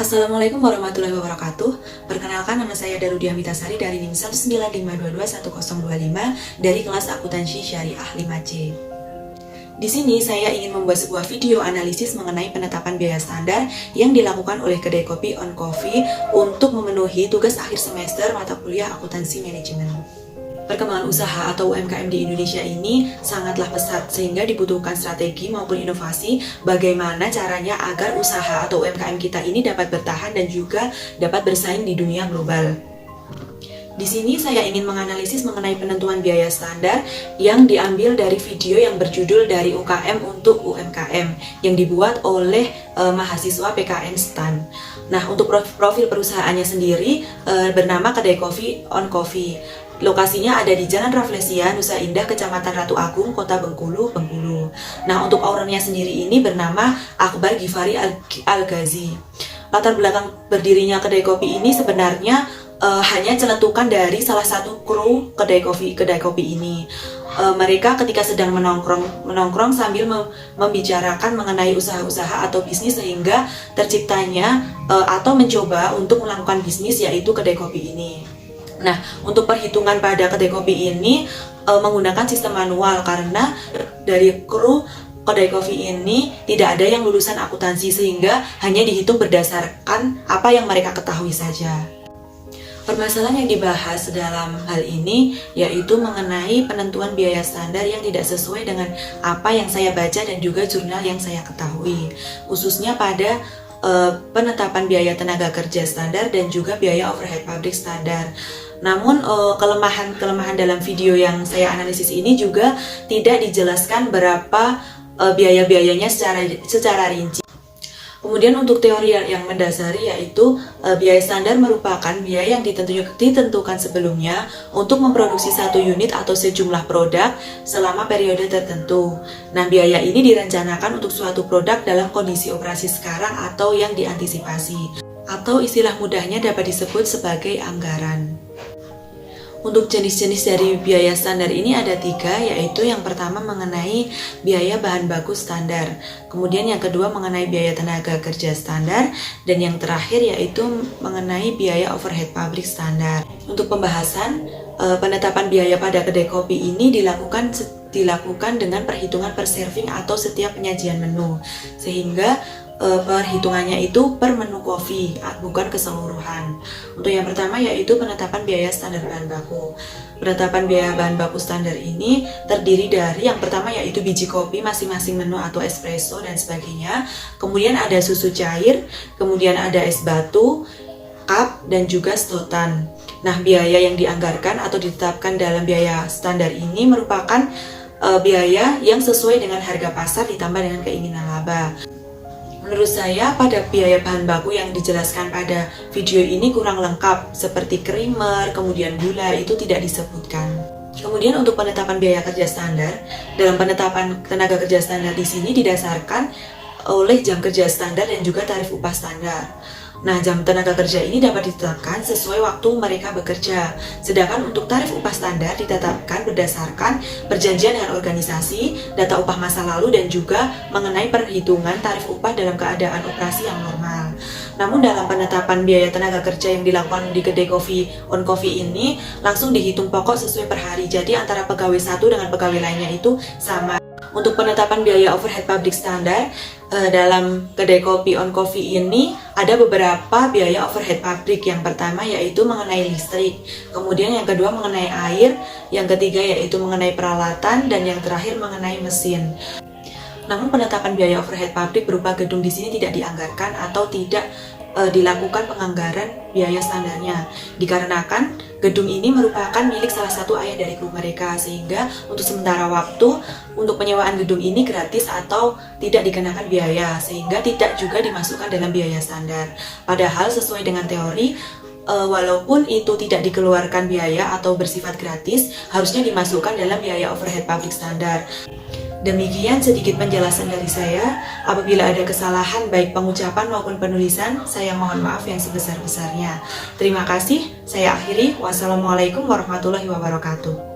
Assalamualaikum warahmatullahi wabarakatuh. Perkenalkan, nama saya Darudia Mitasari dari NIM 195221025 dari kelas akuntansi syariah 5C. Di sini saya ingin membuat sebuah video analisis mengenai penetapan biaya standar yang dilakukan oleh kedai kopi On Coffee untuk memenuhi tugas akhir semester mata kuliah akuntansi manajemen. Perkembangan usaha atau UMKM di Indonesia ini sangatlah pesat sehingga dibutuhkan strategi maupun inovasi bagaimana caranya agar usaha atau UMKM kita ini dapat bertahan dan juga dapat bersaing di dunia global. Di sini saya ingin menganalisis mengenai penentuan biaya standar yang diambil dari video yang berjudul Dari UKM untuk UMKM yang dibuat oleh mahasiswa PKN STAN. Nah, untuk profil perusahaannya sendiri bernama Kedai Kopi On Coffee. Lokasinya ada di Jalan Rafflesia, Nusa Indah, Kecamatan Ratu Agung, Kota Bengkulu, Bengkulu. Nah, untuk ownernya sendiri ini bernama Akbar Gifari Al-Ghazi. Latar belakang berdirinya kedai kopi ini sebenarnya hanya celetukan dari salah satu kru kedai kopi ini. Mereka ketika sedang menongkrong sambil membicarakan mengenai usaha-usaha atau bisnis sehingga terciptanya atau mencoba untuk melakukan bisnis yaitu kedai kopi ini. Nah, untuk perhitungan pada kedai kopi ini menggunakan sistem manual karena dari kru kedai kopi ini tidak ada yang lulusan akuntansi sehingga hanya dihitung berdasarkan apa yang mereka ketahui saja. Permasalahan yang dibahas dalam hal ini yaitu mengenai penentuan biaya standar yang tidak sesuai dengan apa yang saya baca dan juga jurnal yang saya ketahui, khususnya pada penetapan biaya tenaga kerja standar dan juga biaya overhead pabrik standar. Namun kelemahan dalam video yang saya analisis ini juga tidak dijelaskan berapa biaya-biayanya secara rinci. Kemudian untuk teori yang mendasari yaitu biaya standar merupakan biaya yang ditentukan sebelumnya untuk memproduksi satu unit atau sejumlah produk selama periode tertentu. Nah, biaya ini direncanakan untuk suatu produk dalam kondisi operasi sekarang atau yang diantisipasi, atau istilah mudahnya dapat disebut sebagai anggaran. Untuk jenis-jenis dari biaya standar ini ada 3, yaitu yang pertama mengenai biaya bahan baku standar, kemudian yang kedua mengenai biaya tenaga kerja standar, dan yang terakhir yaitu mengenai biaya overhead pabrik standar. Untuk pembahasan, penetapan biaya pada kedai kopi ini dilakukan dengan perhitungan per serving atau setiap penyajian menu, sehingga perhitungannya itu per menu kopi, bukan keseluruhan. Untuk yang pertama yaitu penetapan biaya standar bahan baku. Penetapan biaya bahan baku standar ini terdiri dari yang pertama yaitu biji kopi masing-masing menu atau espresso dan sebagainya. Kemudian ada susu cair, kemudian ada es batu, cup, dan juga stotan. Nah, biaya yang dianggarkan atau ditetapkan dalam biaya standar ini merupakan biaya yang sesuai dengan harga pasar ditambah dengan keinginan laba. Menurut saya, pada biaya bahan baku yang dijelaskan pada video ini kurang lengkap, seperti krimer, kemudian gula, itu tidak disebutkan. Kemudian untuk penetapan biaya kerja standar, dalam penetapan tenaga kerja standar di sini didasarkan oleh jam kerja standar dan juga tarif upah standar. Nah, jam tenaga kerja ini dapat ditetapkan sesuai waktu mereka bekerja. Sedangkan untuk tarif upah standar ditetapkan berdasarkan perjanjian dengan organisasi, data upah masa lalu, dan juga mengenai perhitungan tarif upah dalam keadaan operasi yang normal. Namun dalam penetapan biaya tenaga kerja yang dilakukan di kedai kopi On Coffee ini langsung dihitung pokok sesuai per hari. Jadi antara pegawai satu dengan pegawai lainnya itu sama. Untuk penetapan biaya overhead pabrik standar dalam kedai kopi On Coffee ini ada beberapa biaya overhead pabrik. Yang pertama yaitu mengenai listrik, kemudian yang kedua mengenai air, yang ketiga yaitu mengenai peralatan, dan yang terakhir mengenai mesin. Namun penetapan biaya overhead pabrik berupa gedung di sini tidak dianggarkan atau tidak dilakukan penganggaran biaya standarnya, dikarenakan gedung ini merupakan milik salah satu ayah dari kru mereka, sehingga untuk sementara waktu untuk penyewaan gedung ini gratis atau tidak dikenakan biaya, sehingga tidak juga dimasukkan dalam biaya standar. Padahal sesuai dengan teori, walaupun itu tidak dikeluarkan biaya atau bersifat gratis, harusnya dimasukkan dalam biaya overhead pabrik standar. Demikian sedikit penjelasan dari saya. Apabila ada kesalahan baik pengucapan maupun penulisan, saya mohon maaf yang sebesar-besarnya. Terima kasih, saya akhiri. Wassalamualaikum warahmatullahi wabarakatuh.